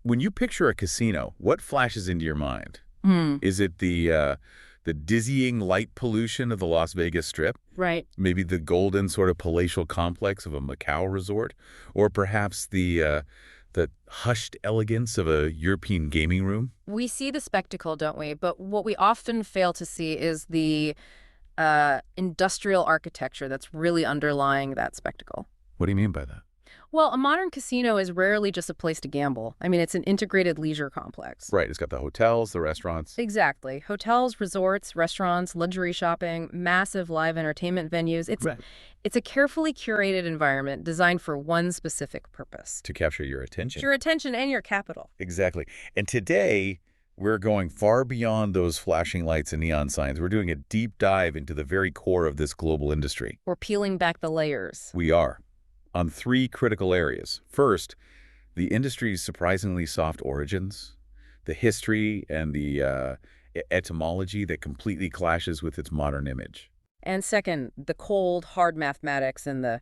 When you picture a casino, what flashes into your mind? Is it the dizzying light pollution of the Las Vegas Strip? Right. Maybe the golden sort of palatial complex of a Macau resort? Or perhaps the hushed elegance of a European gaming room? We see the spectacle, don't we? But what we often fail to see is the industrial architecture that's really underlying that spectacle. What do you mean by that? Well, a modern casino is rarely just a place to gamble. I mean, it's an integrated leisure complex. Right, it's got the hotels, the restaurants. Exactly. Hotels, resorts, restaurants, luxury shopping, massive live entertainment venues. It's a carefully curated environment designed for one specific purpose. To capture your attention. Your attention and your capital. Exactly. And today, we're going far beyond those flashing lights and neon signs. We're doing a deep dive into the very core of this global industry. We're peeling back the layers. We are. On three critical areas. First, the industry's surprisingly soft origins, the history and the etymology that completely clashes with its modern image. And second, the cold, hard mathematics and the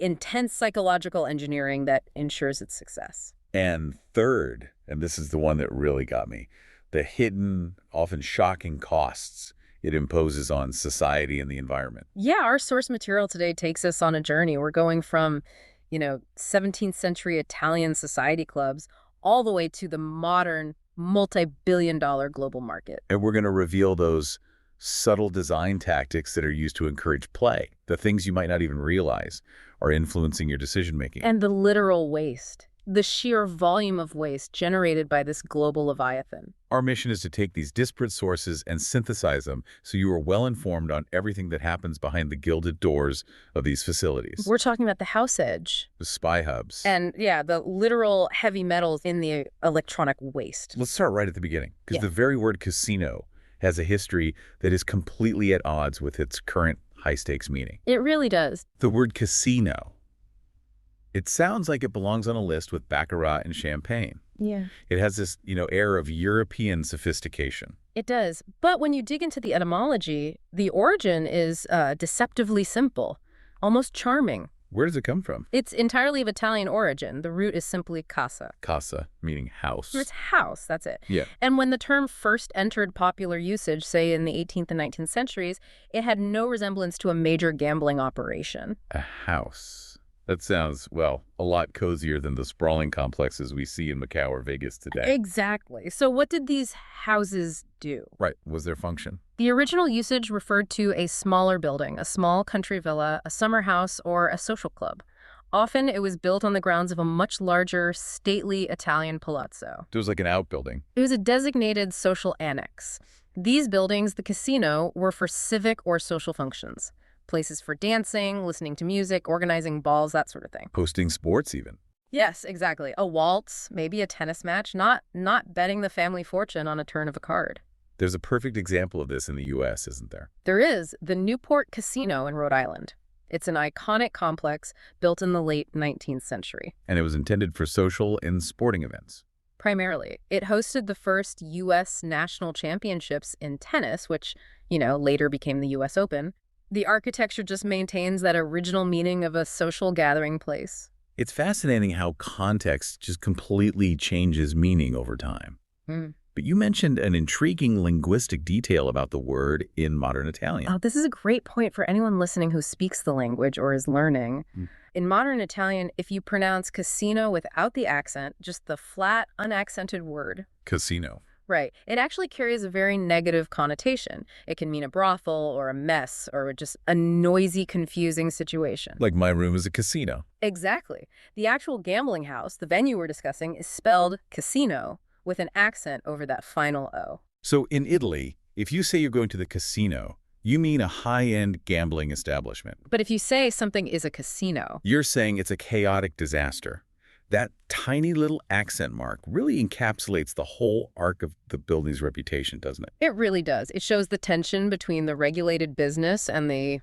intense psychological engineering that ensures its success. And third, and this is the one that really got me, the hidden, often shocking costs it imposes on society and the environment. Yeah, our source material today takes us on a journey. We're going from, 17th century Italian society clubs all the way to the modern, multi-billion-dollar global market. And we're going to reveal those subtle design tactics that are used to encourage play, the things you might not even realize are influencing your decision-making. And the literal waste, the sheer volume of waste generated by this global leviathan. Our mission is to take these disparate sources and synthesize them so you are well-informed on everything that happens behind the gilded doors of these facilities. We're talking about the house edge. The spy hubs. And, the literal heavy metals in the electronic waste. Let's start right at the beginning, because the very word casino has a history that is completely at odds with its current high-stakes meaning. It really does. The word casino, it sounds like it belongs on a list with baccarat and champagne. Yeah. It has this, air of European sophistication. It does. But when you dig into the etymology, the origin is deceptively simple, almost charming. Where does it come from? It's entirely of Italian origin. The root is simply casa. Casa, meaning house. It's house, that's it. Yeah. And when the term first entered popular usage, say in the 18th and 19th centuries, it had no resemblance to a major gambling operation. A house. That sounds, a lot cozier than the sprawling complexes we see in Macau or Vegas today. Exactly. So what did these houses do? Right. Was their function? The original usage referred to a smaller building, a small country villa, a summer house, or a social club. Often it was built on the grounds of a much larger, stately Italian palazzo. It was like an outbuilding. It was a designated social annex. These buildings, the casino, were for civic or social functions. Places for dancing, listening to music, organizing balls, that sort of thing. Hosting sports even. Yes, exactly. A waltz, maybe a tennis match, not betting the family fortune on a turn of a card. There's a perfect example of this in the U.S., isn't there? There is. The Newport Casino in Rhode Island. It's an iconic complex built in the late 19th century. And it was intended for social and sporting events. Primarily. It hosted the first U.S. national championships in tennis, which, later became the U.S. Open. The architecture just maintains that original meaning of a social gathering place. It's fascinating how context just completely changes meaning over time. But you mentioned an intriguing linguistic detail about the word in modern Italian. Oh, this is a great point for anyone listening who speaks the language or is learning. In modern Italian, if you pronounce casino without the accent, just the flat, unaccented word. Casino. Right. It actually carries a very negative connotation. It can mean a brothel or a mess or just a noisy, confusing situation. Like my room is a casino. Exactly. The actual gambling house, the venue we're discussing, is spelled casino with an accent over that final O. So in Italy, if you say you're going to the casino, you mean a high-end gambling establishment. But if you say something is a casino, you're saying it's a chaotic disaster. That tiny little accent mark really encapsulates the whole arc of the building's reputation, doesn't it? It really does. It shows the tension between the regulated business and the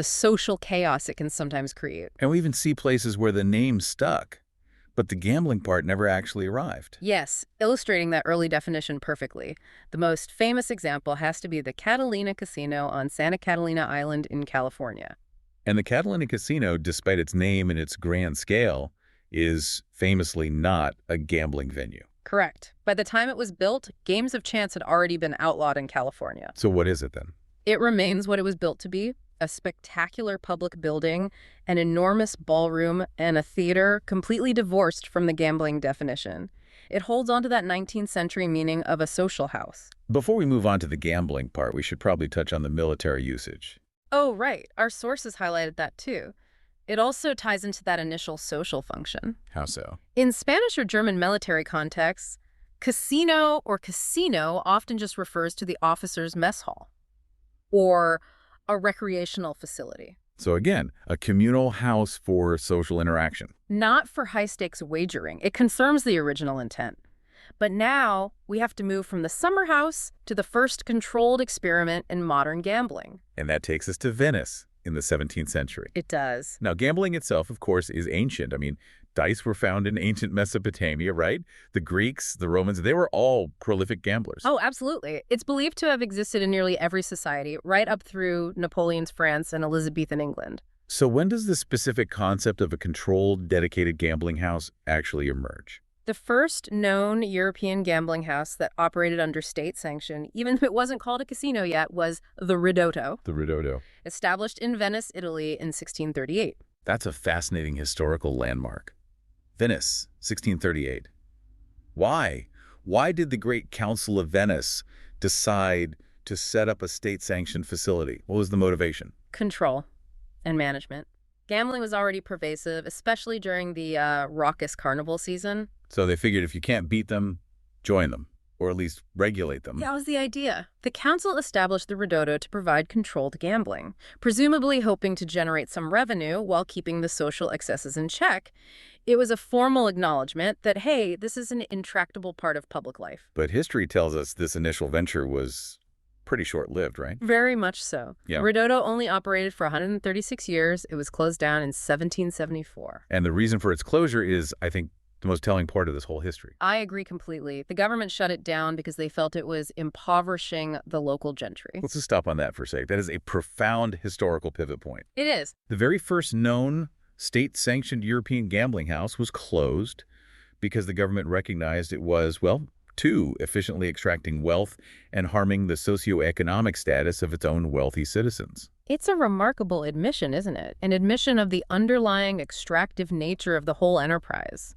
social chaos it can sometimes create. And we even see places where the name stuck, but the gambling part never actually arrived. Yes, illustrating that early definition perfectly. The most famous example has to be the Catalina Casino on Santa Catalina Island in California. And the Catalina Casino, despite its name and its grand scale, is famously not a gambling venue. Correct. By the time it was built, games of chance had already been outlawed in California. So what is it then? It remains what it was built to be, a spectacular public building, an enormous ballroom, and a theater completely divorced from the gambling definition. It holds on to that 19th century meaning of a social house. Before we move on to the gambling part, we should probably touch on the military usage. Oh, right. Our sources highlighted that too. It also ties into that initial social function. How so? In Spanish or German military contexts, casino or casino often just refers to the officer's mess hall or a recreational facility. So again, a communal house for social interaction. Not for high-stakes wagering. It confirms the original intent. But now we have to move from the summer house to the first controlled experiment in modern gambling. And that takes us to Venice in the 17th century. It does. Now, gambling itself, of course, is ancient. I mean, dice were found in ancient Mesopotamia, right? The Greeks, the Romans, they were all prolific gamblers. Oh, absolutely. It's believed to have existed in nearly every society, right up through Napoleon's France and Elizabethan England. So when does the specific concept of a controlled, dedicated gambling house actually emerge? The first known European gambling house that operated under state sanction, even if it wasn't called a casino yet, was the Ridotto. The Ridotto. Established in Venice, Italy in 1638. That's a fascinating historical landmark. Venice, 1638. Why? Why did the Great Council of Venice decide to set up a state-sanctioned facility? What was the motivation? Control and management. Gambling was already pervasive, especially during the raucous carnival season. So they figured if you can't beat them, join them, or at least regulate them. That was the idea. The council established the Ridotto to provide controlled gambling, presumably hoping to generate some revenue while keeping the social excesses in check. It was a formal acknowledgement that, hey, this is an intractable part of public life. But history tells us this initial venture was pretty short-lived, right? Very much so. Yeah. Ridotto only operated for 136 years. It was closed down in 1774. And the reason for its closure is, I think, the most telling part of this whole history. I agree completely. The government shut it down because they felt it was impoverishing the local gentry. Let's just stop on that for a sec. That is a profound historical pivot point. It is. The very first known state-sanctioned European gambling house was closed because the government recognized it was, well, too efficiently extracting wealth and harming the socioeconomic status of its own wealthy citizens. It's a remarkable admission, isn't it? An admission of the underlying extractive nature of the whole enterprise.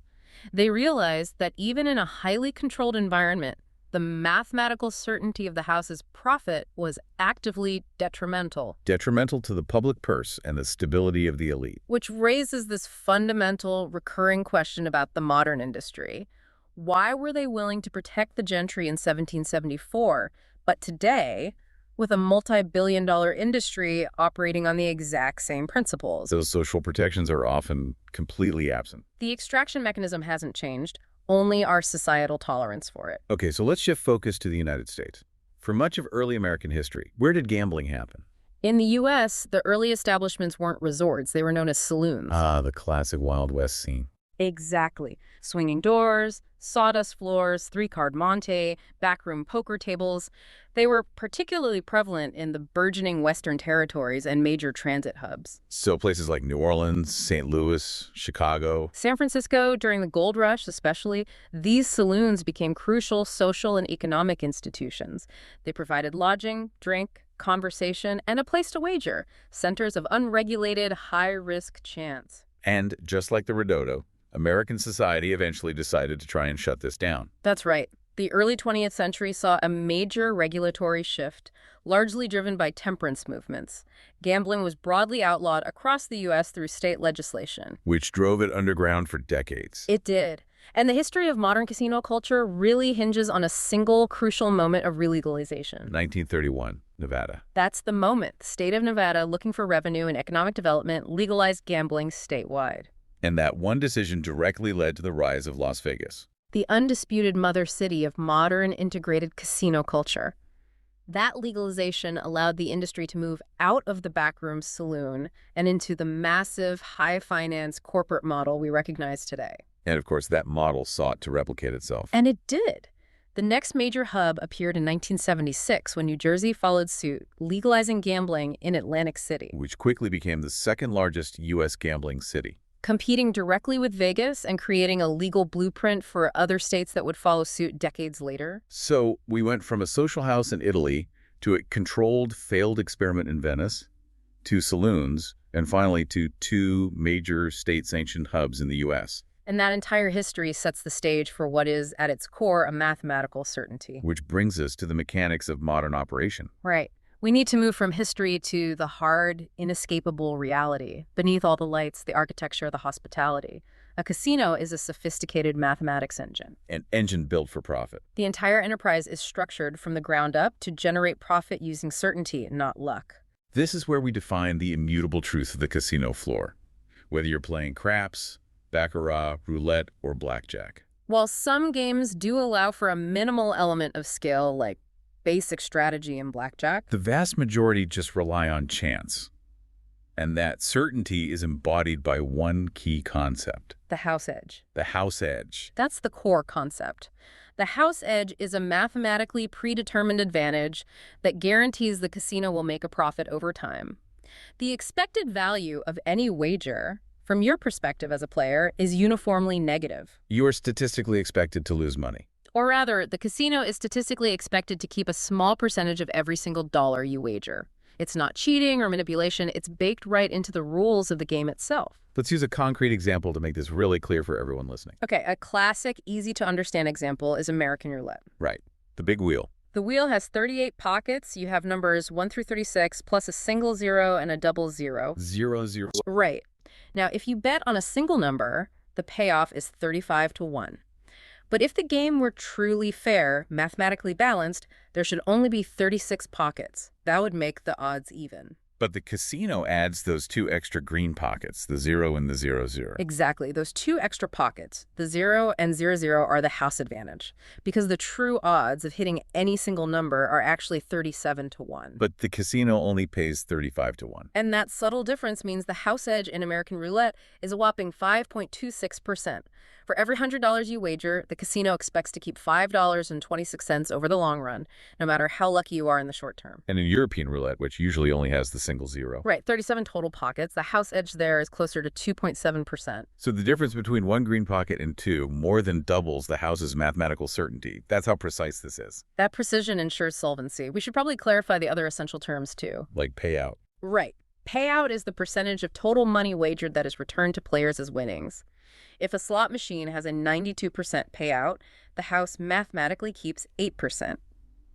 They realized that even in a highly controlled environment, the mathematical certainty of the house's profit was actively detrimental. Detrimental to the public purse and the stability of the elite. Which raises this fundamental, recurring question about the modern industry. Why were they willing to protect the gentry in 1774, but today, with a multi-billion-dollar industry operating on the exact same principles? Those social protections are often completely absent. The extraction mechanism hasn't changed, only our societal tolerance for it. Okay, so let's shift focus to the United States. For much of early American history, where did gambling happen? In the U.S., the early establishments weren't resorts. They were known as saloons. Ah, the classic Wild West scene. Exactly. Swinging doors, sawdust floors, three-card monte, backroom poker tables. They were particularly prevalent in the burgeoning Western territories and major transit hubs. So places like New Orleans, St. Louis, Chicago. San Francisco, during the gold rush especially, these saloons became crucial social and economic institutions. They provided lodging, drink, conversation, and a place to wager, centers of unregulated, high-risk chance. And just like the Ridotto, American society eventually decided to try and shut this down. That's right. The early 20th century saw a major regulatory shift, largely driven by temperance movements. Gambling was broadly outlawed across the U.S. through state legislation. Which drove it underground for decades. It did. And the history of modern casino culture really hinges on a single crucial moment of relegalization. 1931, Nevada. That's the moment the state of Nevada, looking for revenue and economic development, legalized gambling statewide. And that one decision directly led to the rise of Las Vegas. The undisputed mother city of modern integrated casino culture. That legalization allowed the industry to move out of the backroom saloon and into the massive, high-finance corporate model we recognize today. And of course, that model sought to replicate itself. And it did. The next major hub appeared in 1976 when New Jersey followed suit, legalizing gambling in Atlantic City. Which quickly became the second largest U.S. gambling city. competing directly with Vegas and creating a legal blueprint for other states that would follow suit decades later. So we went from a social house in Italy to a controlled, failed experiment in Venice, to saloons, and finally to two major state-sanctioned hubs in the U.S. And that entire history sets the stage for what is, at its core, a mathematical certainty. Which brings us to the mechanics of modern operation. Right. We need to move from history to the hard, inescapable reality. Beneath all the lights, the architecture, the hospitality. A casino is a sophisticated mathematics engine. An engine built for profit. The entire enterprise is structured from the ground up to generate profit using certainty, not luck. This is where we define the immutable truth of the casino floor. Whether you're playing craps, baccarat, roulette, or blackjack. While some games do allow for a minimal element of skill, like basic strategy in blackjack, the vast majority just rely on chance. And that certainty is embodied by one key concept. the house edge. The house edge. That's the core concept. The house edge is a mathematically predetermined advantage that guarantees the casino will make a profit over time. The expected value of any wager, from your perspective as a player, is uniformly negative. You are statistically expected to lose money. Or rather, the casino is statistically expected to keep a small percentage of every single dollar you wager. It's not cheating or manipulation, it's baked right into the rules of the game itself. Let's use a concrete example to make this really clear for everyone listening. Okay, a classic, easy-to-understand example is American roulette. Right. The big wheel. The wheel has 38 pockets. You have numbers 1 through 36, plus a single zero and a double zero. 0, 0. Right. Now, if you bet on a single number, the payoff is 35 to 1. But if the game were truly fair, mathematically balanced, there should only be 36 pockets. That would make the odds even. But the casino adds those two extra green pockets, the 0 and the 0, 0. Exactly. Those two extra pockets, the 0 and 0, 0, are the house advantage, because the true odds of hitting any single number are actually 37 to 1. But the casino only pays 35 to 1. And that subtle difference means the house edge in American roulette is a whopping 5.26%. For every $100 you wager, the casino expects to keep $5.26 over the long run, no matter how lucky you are in the short term. And in European roulette, which usually only has the single 0. Right, 37 total pockets. The house edge there is closer to 2.7%. So the difference between one green pocket and two more than doubles the house's mathematical certainty. That's how precise this is. That precision ensures solvency. We should probably clarify the other essential terms, too. Like payout. Right. Payout is the percentage of total money wagered that is returned to players as winnings. If a slot machine has a 92% payout, the house mathematically keeps 8%.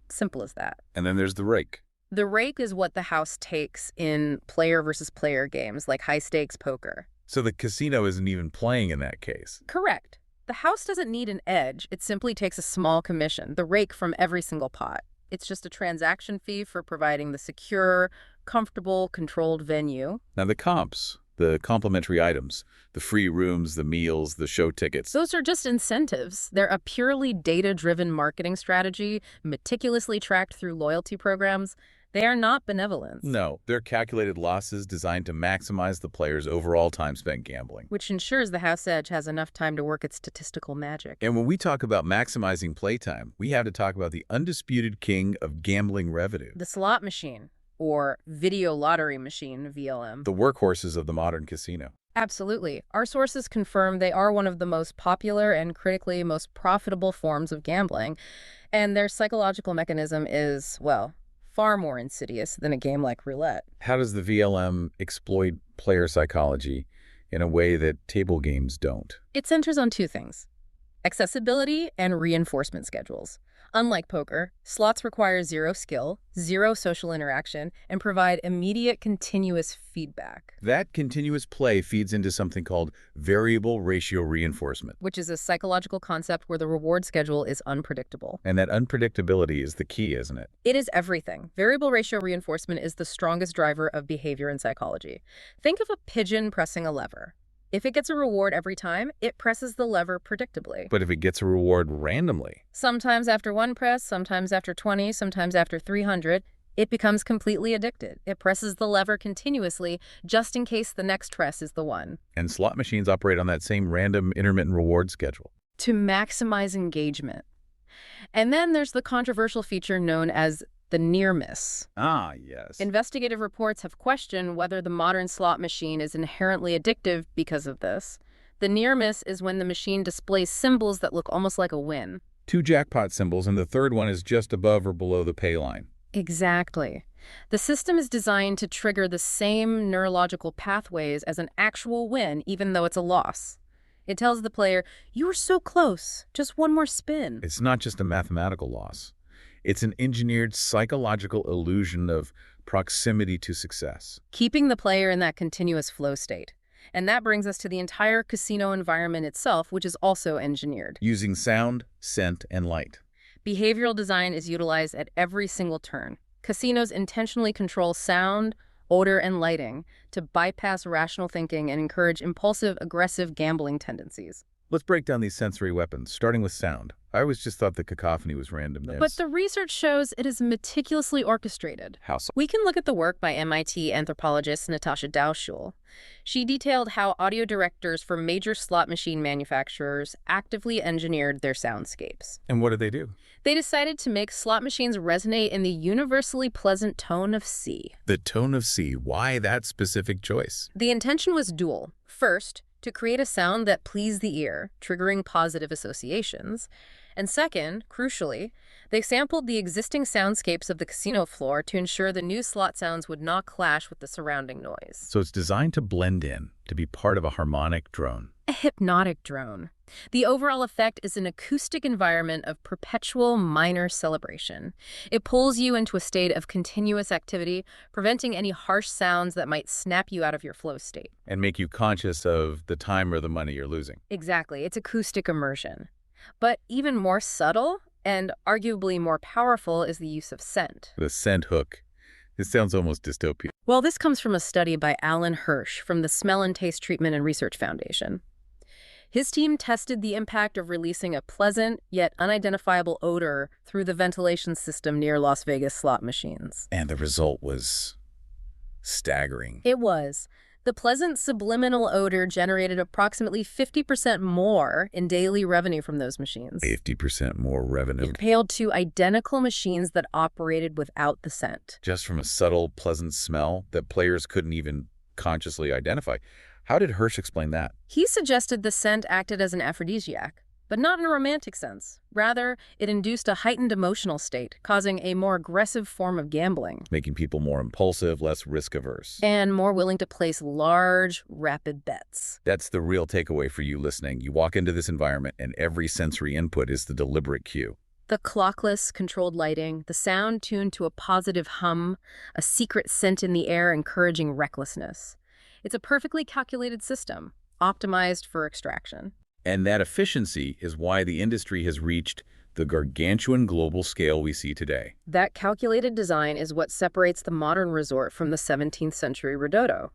Simple as that. And then there's the rake. The rake is what the house takes in player versus player games like high-stakes poker. So the casino isn't even playing in that case. Correct. The house doesn't need an edge. It simply takes a small commission, the rake, from every single pot. It's just a transaction fee for providing the secure, comfortable, controlled venue. Now the comps, the complimentary items, the free rooms, the meals, the show tickets. Those are just incentives. They're a purely data-driven marketing strategy, meticulously tracked through loyalty programs. They are not benevolence. No, they're calculated losses designed to maximize the player's overall time spent gambling. Which ensures the house edge has enough time to work its statistical magic. And when we talk about maximizing playtime, we have to talk about the undisputed king of gambling revenue. The slot machine, or video lottery machine, VLM. The workhorses of the modern casino. Absolutely. Our sources confirm they are one of the most popular and critically most profitable forms of gambling, and their psychological mechanism is, well, far more insidious than a game like roulette. How does the VLM exploit player psychology in a way that table games don't? It centers on two things: accessibility and reinforcement schedules. Unlike poker, slots require zero skill, zero social interaction, and provide immediate continuous feedback. That continuous play feeds into something called variable ratio reinforcement. Which is a psychological concept where the reward schedule is unpredictable. And that unpredictability is the key, isn't it? It is everything. Variable ratio reinforcement is the strongest driver of behavior in psychology. Think of a pigeon pressing a lever. If it gets a reward every time, it presses the lever predictably. But if it gets a reward randomly, sometimes after one press, sometimes after 20, sometimes after 300, it becomes completely addicted. It presses the lever continuously just in case the next press is the one. And slot machines operate on that same random intermittent reward schedule. To maximize engagement. And then there's the controversial feature known as the near miss. Ah, yes. Investigative reports have questioned whether the modern slot machine is inherently addictive because of this. The near miss is when the machine displays symbols that look almost like a win. 2 jackpot symbols, and the third one is just above or below the pay line. Exactly. The system is designed to trigger the same neurological pathways as an actual win, even though it's a loss. It tells the player, "You were so close, just one more spin." It's not just a mathematical loss. It's an engineered psychological illusion of proximity to success. Keeping the player in that continuous flow state. And that brings us to the entire casino environment itself, which is also engineered. Using sound, scent, and light. Behavioral design is utilized at every single turn. Casinos intentionally control sound, odor, and lighting to bypass rational thinking and encourage impulsive, aggressive gambling tendencies. Let's break down these sensory weapons, starting with sound. I always just thought the cacophony was random. But the research shows it is meticulously orchestrated. How so? We can look at the work by MIT anthropologist Natasha Dowschul. She detailed how audio directors for major slot machine manufacturers actively engineered their soundscapes. And what did they do? They decided to make slot machines resonate in the universally pleasant tone of C. The tone of C. Why that specific choice? The intention was dual. First, to create a sound that pleased the ear, triggering positive associations. And second, crucially, they sampled the existing soundscapes of the casino floor to ensure the new slot sounds would not clash with the surrounding noise. So it's designed to blend in, to be part of a harmonic drone. A hypnotic drone. The overall effect is an acoustic environment of perpetual minor celebration. It pulls you into a state of continuous activity, preventing any harsh sounds that might snap you out of your flow state. And make you conscious of the time or the money you're losing. Exactly. It's acoustic immersion. But even more subtle and arguably more powerful is the use of scent. The scent hook. This sounds almost dystopian. Well, this comes from a study by Alan Hirsch from the Smell and Taste Treatment and Research Foundation. His team tested the impact of releasing a pleasant yet unidentifiable odor through the ventilation system near Las Vegas slot machines. And the result was staggering. It was. The pleasant subliminal odor generated approximately 50% more in daily revenue from those machines. 50% more revenue. Compared to identical machines that operated without the scent. Just from a subtle, pleasant smell that players couldn't even consciously identify. How did Hirsch explain that? He suggested the scent acted as an aphrodisiac, but not in a romantic sense. Rather, it induced a heightened emotional state, causing a more aggressive form of gambling. Making people more impulsive, less risk-averse. And more willing to place large, rapid bets. That's the real takeaway for you listening. You walk into this environment and every sensory input is the deliberate cue. The clockless, controlled lighting, the sound tuned to a positive hum, a secret scent in the air encouraging recklessness. It's a perfectly calculated system, optimized for extraction. And that efficiency is why the industry has reached the gargantuan global scale we see today. That calculated design is what separates the modern resort from the 17th century ridotto.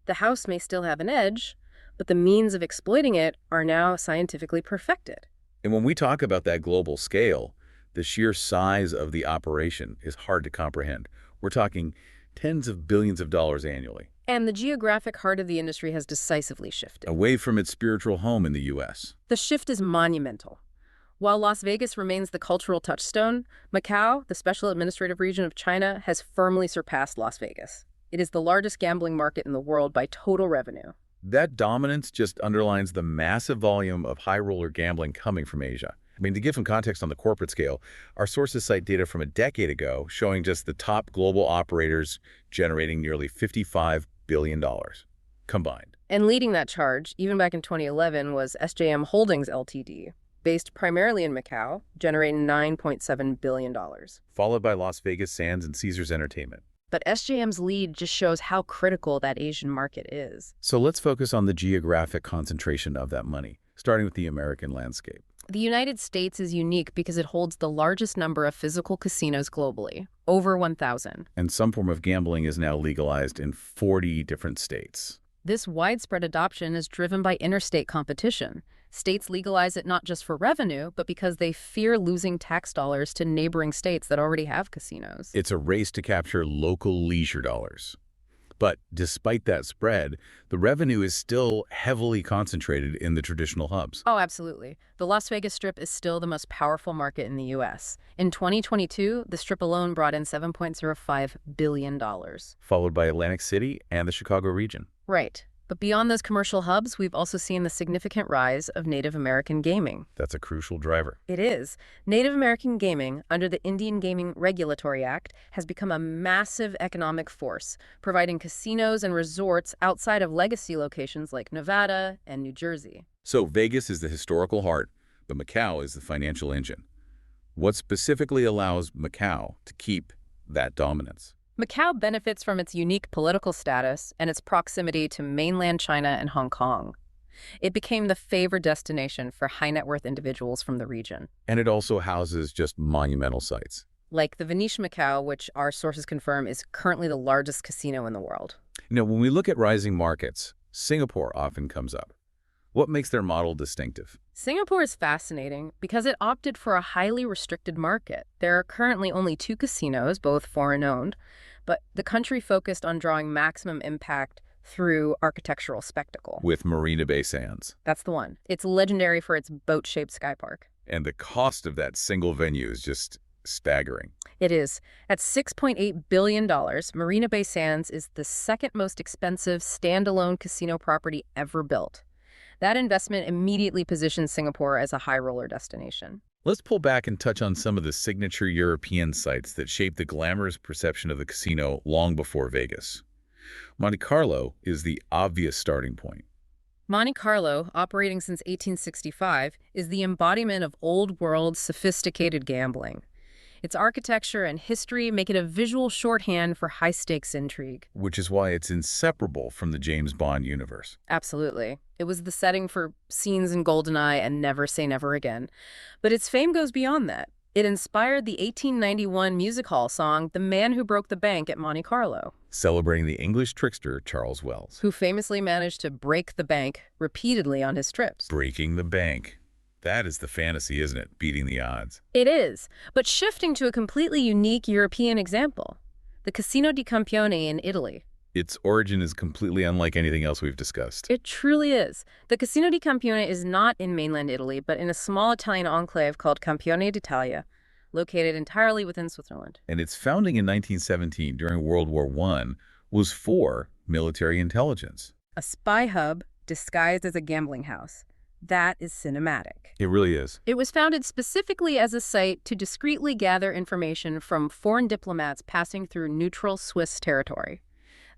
The house may still have an edge, but the means of exploiting it are now scientifically perfected. And when we talk about that global scale, the sheer size of the operation is hard to comprehend. We're talking tens of billions of dollars annually. And the geographic heart of the industry has decisively shifted. Away from its spiritual home in the U.S. The shift is monumental. While Las Vegas remains the cultural touchstone, Macau, the special administrative region of China, has firmly surpassed Las Vegas. It is the largest gambling market in the world by total revenue. That dominance just underlines the massive volume of high-roller gambling coming from Asia. I mean, to give some context on the corporate scale, our sources cite data from a decade ago showing just the top global operators generating nearly $55 billion combined. And leading that charge, even back in 2011, was SJM Holdings Ltd., based primarily in Macau, generating $9.7 billion. Followed by Las Vegas Sands and Caesars Entertainment. But SJM's lead just shows how critical that Asian market is. So let's focus on the geographic concentration of that money, starting with the American landscape. The United States is unique because it holds the largest number of physical casinos globally, over 1,000. And some form of gambling is now legalized in 40 different states. This widespread adoption is driven by interstate competition. States legalize it not just for revenue, but because they fear losing tax dollars to neighboring states that already have casinos. It's a race to capture local leisure dollars. But despite that spread, the revenue is still heavily concentrated in the traditional hubs. Oh, absolutely. The Las Vegas Strip is still the most powerful market in the U.S. In 2022, the Strip alone brought in $7.05 billion. Followed by Atlantic City and the Chicago region. Right. But beyond those commercial hubs, we've also seen the significant rise of Native American gaming. That's a crucial driver. It is. Native American gaming, under the Indian Gaming Regulatory Act, has become a massive economic force, providing casinos and resorts outside of legacy locations like Nevada and New Jersey. So Vegas is the historical heart, but Macau is the financial engine. What specifically allows Macau to keep that dominance? Macau benefits from its unique political status and its proximity to mainland China and Hong Kong. It became the favored destination for high-net-worth individuals from the region. And it also houses just monumental sites. Like the Venetian Macau, which our sources confirm is currently the largest casino in the world. When we look at rising markets, Singapore often comes up. What makes their model distinctive? Singapore is fascinating because it opted for a highly restricted market. There are currently only 2 casinos, both foreign-owned, but the country focused on drawing maximum impact through architectural spectacle. With Marina Bay Sands. That's the one. It's legendary for its boat-shaped sky park. And the cost of that single venue is just staggering. It is. At $6.8 billion, Marina Bay Sands is the second most expensive standalone casino property ever built. That investment immediately positions Singapore as a high roller destination. Let's pull back and touch on some of the signature European sites that shaped the glamorous perception of the casino long before Vegas. Monte Carlo is the obvious starting point. Monte Carlo, operating since 1865, is the embodiment of old-world, sophisticated gambling. Its architecture and history make it a visual shorthand for high-stakes intrigue. Which is why it's inseparable from the James Bond universe. Absolutely. It was the setting for scenes in GoldenEye and Never Say Never Again. But its fame goes beyond that. It inspired the 1891 music hall song The Man Who Broke the Bank at Monte Carlo, celebrating the English trickster Charles Wells, who famously managed to break the bank repeatedly on his trips. Breaking the bank. That is the fantasy, isn't it? Beating the odds. It is. But shifting to a completely unique European example, the Casino di Campione in Italy. Its origin is completely unlike anything else we've discussed. It truly is. The Casino di Campione is not in mainland Italy, but in a small Italian enclave called Campione d'Italia, located entirely within Switzerland. And its founding in 1917 during World War I was for military intelligence. A spy hub disguised as a gambling house. That is cinematic. It really is. It was founded specifically as a site to discreetly gather information from foreign diplomats passing through neutral Swiss territory.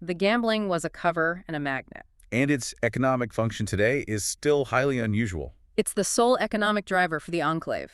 The gambling was a cover and a magnet. And its economic function today is still highly unusual. It's the sole economic driver for the enclave.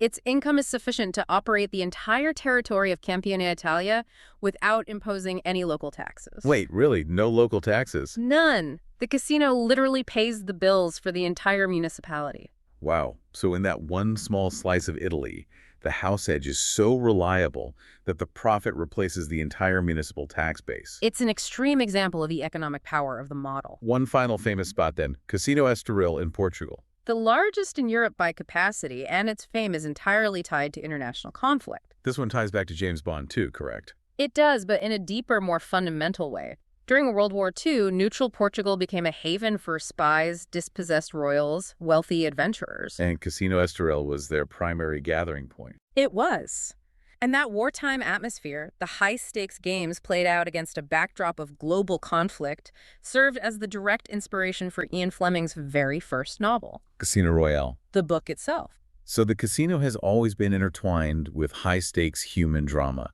Its income is sufficient to operate the entire territory of Campione Italia without imposing any local taxes. Wait, really? No local taxes? None. The casino literally pays the bills for the entire municipality. Wow. So in that one small slice of Italy, the house edge is so reliable that the profit replaces the entire municipal tax base. It's an extreme example of the economic power of the model. One final famous spot then, Casino Estoril in Portugal. The largest in Europe by capacity, and its fame is entirely tied to international conflict. This one ties back to James Bond too, correct? It does, but in a deeper, more fundamental way. During World War II, neutral Portugal became a haven for spies, dispossessed royals, wealthy adventurers. And Casino Estoril was their primary gathering point. It was. And that wartime atmosphere, the high-stakes games played out against a backdrop of global conflict, served as the direct inspiration for Ian Fleming's very first novel, Casino Royale. the book itself. So the casino has always been intertwined with high-stakes human drama.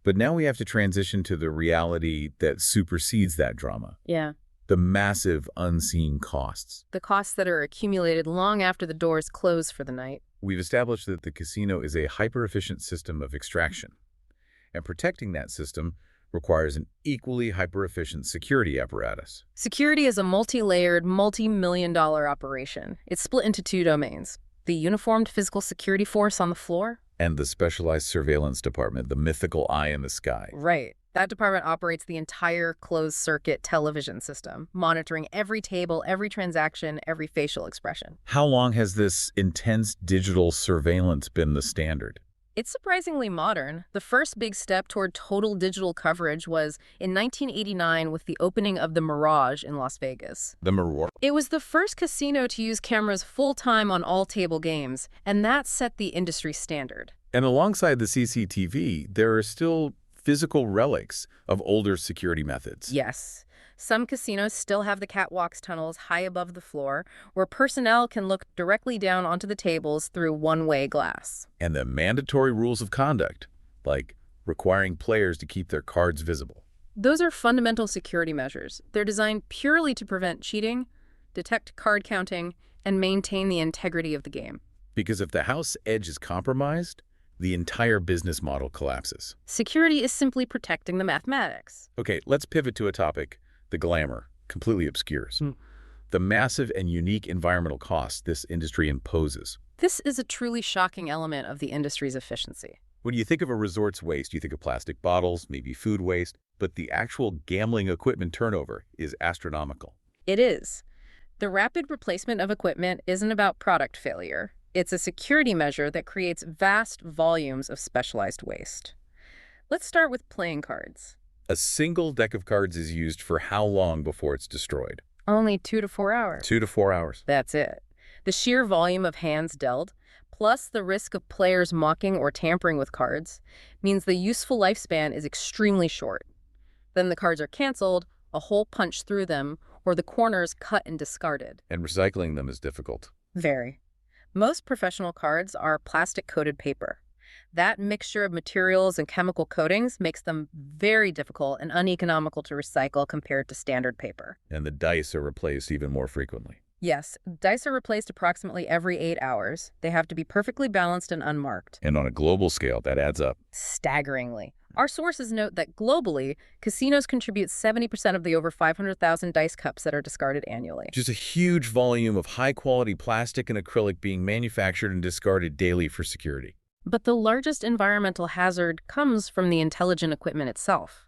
But now we have to transition to the reality that supersedes that drama. Yeah. The massive unseen costs. The costs that are accumulated long after the doors close for the night. We've established that the casino is a hyper-efficient system of extraction. And protecting that system requires an equally hyper-efficient security apparatus. Security is a multi-layered, multi-million-dollar operation. It's split into 2 domains. The uniformed physical security force on the floor. And the specialized surveillance department, the mythical eye in the sky. Right. That department operates the entire closed-circuit television system, monitoring every table, every transaction, every facial expression. How long has this intense digital surveillance been the standard? It's surprisingly modern. The first big step toward total digital coverage was in 1989 with the opening of the Mirage in Las Vegas. The Maror. It was the first casino to use cameras full-time on all table games, and that set the industry standard. And alongside the CCTV, there are still physical relics of older security methods. Yes. Some casinos still have the catwalks tunnels high above the floor, where personnel can look directly down onto the tables through one-way glass. And the mandatory rules of conduct, like requiring players to keep their cards visible. Those are fundamental security measures. They're designed purely to prevent cheating, detect card counting, and maintain the integrity of the game. Because if the house edge is compromised, the entire business model collapses. Security is simply protecting the mathematics. Okay, let's pivot to a topic the glamour completely obscures. The massive and unique environmental costs this industry imposes. This is a truly shocking element of the industry's efficiency. When you think of a resort's waste, you think of plastic bottles, maybe food waste, but the actual gambling equipment turnover is astronomical. It is. The rapid replacement of equipment isn't about product failure. It's a security measure that creates vast volumes of specialized waste. Let's start with playing cards. A single deck of cards is used for how long before it's destroyed? Only 2 to 4 hours. 2 to 4 hours. That's it. The sheer volume of hands dealt, plus the risk of players mocking or tampering with cards, means the useful lifespan is extremely short. Then the cards are canceled, a hole punched through them, or the corners cut and discarded. And recycling them is difficult. Very. Most professional cards are plastic-coated paper. That mixture of materials and chemical coatings makes them very difficult and uneconomical to recycle compared to standard paper. And the dice are replaced even more frequently. Yes, dice are replaced approximately every 8 hours. They have to be perfectly balanced and unmarked. And on a global scale, that adds up. Staggeringly. Our sources note that globally, casinos contribute 70% of the over 500,000 dice cups that are discarded annually. Just a huge volume of high-quality plastic and acrylic being manufactured and discarded daily for security. But the largest environmental hazard comes from the intelligent equipment itself.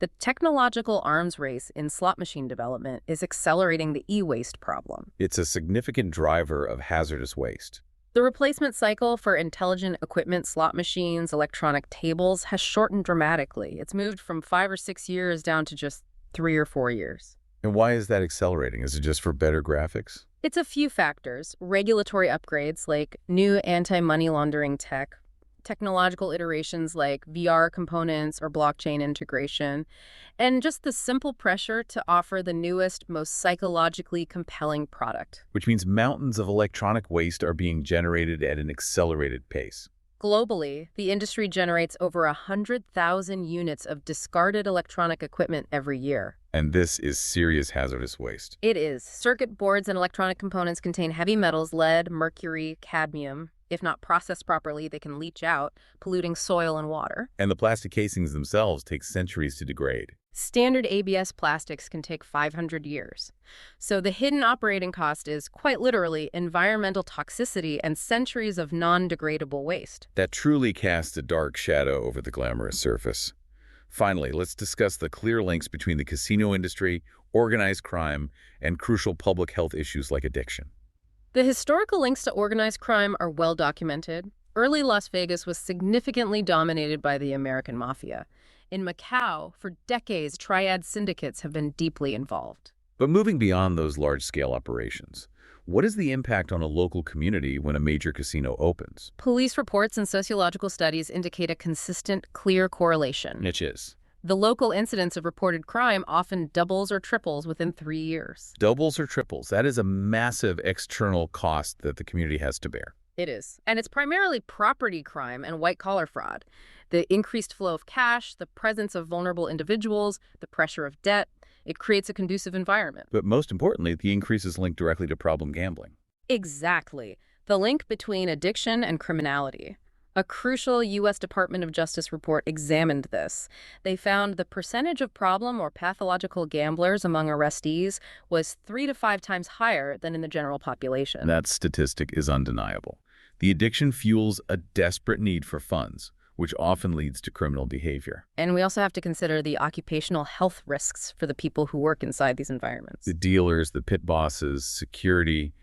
The technological arms race in slot machine development is accelerating the e-waste problem. It's a significant driver of hazardous waste. The replacement cycle for intelligent equipment, slot machines, electronic tables has shortened dramatically. It's moved from 5 or 6 years down to just 3 or 4 years. And why is that accelerating? Is it just for better graphics? It's a few factors. Regulatory upgrades like new anti-money laundering tech, technological iterations like VR components or blockchain integration, and just the simple pressure to offer the newest, most psychologically compelling product. Which means mountains of electronic waste are being generated at an accelerated pace. Globally, the industry generates over 100,000 units of discarded electronic equipment every year. And this is serious hazardous waste. It is. Circuit boards and electronic components contain heavy metals, lead, mercury, cadmium. If not processed properly, they can leach out, polluting soil and water. And the plastic casings themselves take centuries to degrade. Standard ABS plastics can take 500 years. So the hidden operating cost is, quite literally, environmental toxicity and centuries of non-degradable waste. That truly casts a dark shadow over the glamorous surface. Finally, let's discuss the clear links between the casino industry, organized crime, and crucial public health issues like addiction. The historical links to organized crime are well documented. Early Las Vegas was significantly dominated by the American mafia. In Macau, for decades, triad syndicates have been deeply involved. But moving beyond those large-scale operations, what is the impact on a local community when a major casino opens? Police reports and sociological studies indicate a consistent, clear correlation. Which is? The local incidence of reported crime often doubles or triples within 3 years. Doubles or triples. That is a massive external cost that the community has to bear. It is. And it's primarily property crime and white-collar fraud. The increased flow of cash, the presence of vulnerable individuals, the pressure of debt, it creates a conducive environment. But most importantly, the increase is linked directly to problem gambling. Exactly. The link between addiction and criminality. A crucial U.S. Department of Justice report examined this. They found the percentage of problem or pathological gamblers among arrestees was 3 to 5 times higher than in the general population. That statistic is undeniable. The addiction fuels a desperate need for funds, which often leads to criminal behavior. And we also have to consider the occupational health risks for the people who work inside these environments. The dealers, the pit bosses, security,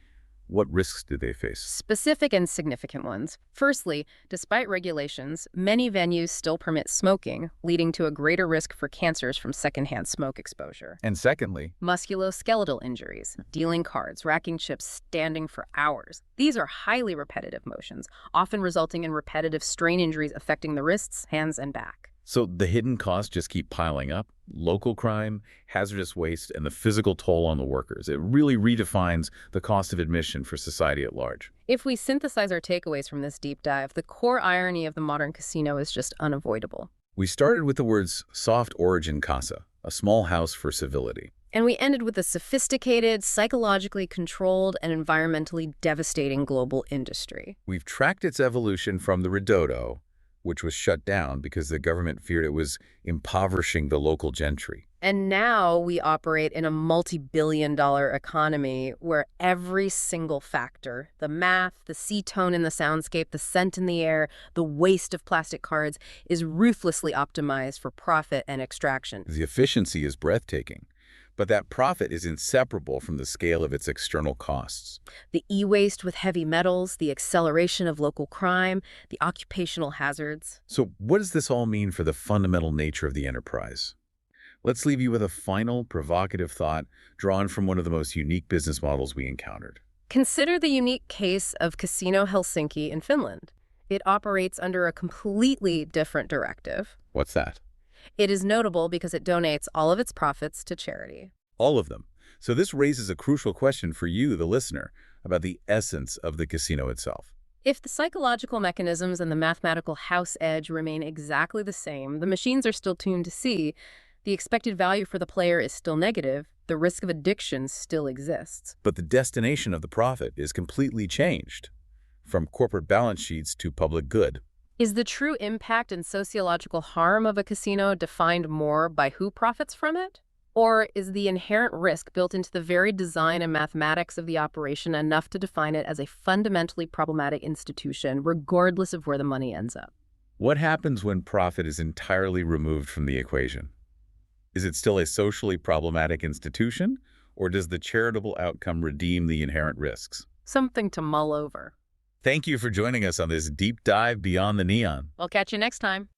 What risks do they face? Specific and significant ones. Firstly, despite regulations, many venues still permit smoking, leading to a greater risk for cancers from secondhand smoke exposure. And secondly, Musculoskeletal injuries, dealing cards, racking chips, standing for hours. These are highly repetitive motions, often resulting in repetitive strain injuries affecting the wrists, hands, and back. so the hidden costs just keep piling up. Local crime, hazardous waste, and the physical toll on the workers. It really redefines the cost of admission for society at large. If we synthesize our takeaways from this deep dive, the core irony of the modern casino is just unavoidable. We started with the words soft origin casa, a small house for civility. And we ended with a sophisticated, psychologically controlled, and environmentally devastating global industry. We've tracked its evolution from the Ridotto, which was shut down because the government feared it was impoverishing the local gentry. And now we operate in a multi-billion-dollar economy where every single factor, the math, the sea tone in the soundscape, the scent in the air, the waste of plastic cards, is ruthlessly optimized for profit and extraction. The efficiency is breathtaking, but that profit is inseparable from the scale of its external costs. The e-waste with heavy metals, the acceleration of local crime, the occupational hazards. So what does this all mean for the fundamental nature of the enterprise? Let's leave you with a final, provocative thought drawn from one of the most unique business models we encountered. Consider the unique case of Casino Helsinki in Finland. It operates under a completely different directive. What's that? It is notable because it donates all of its profits to charity. All of them. So this raises a crucial question for you, the listener, about the essence of the casino itself. If the psychological mechanisms and the mathematical house edge remain exactly the same, the machines are still tuned to see, the expected value for the player is still negative, the risk of addiction still exists. But the destination of the profit is completely changed, from corporate balance sheets to public good. Is the true impact and sociological harm of a casino defined more by who profits from it? Or is the inherent risk built into the very design and mathematics of the operation enough to define it as a fundamentally problematic institution, regardless of where the money ends up? What happens when profit is entirely removed from the equation? Is it still a socially problematic institution, or does the charitable outcome redeem the inherent risks? Something to mull over. Thank you for joining us on this deep dive beyond the neon. I'll catch you next time.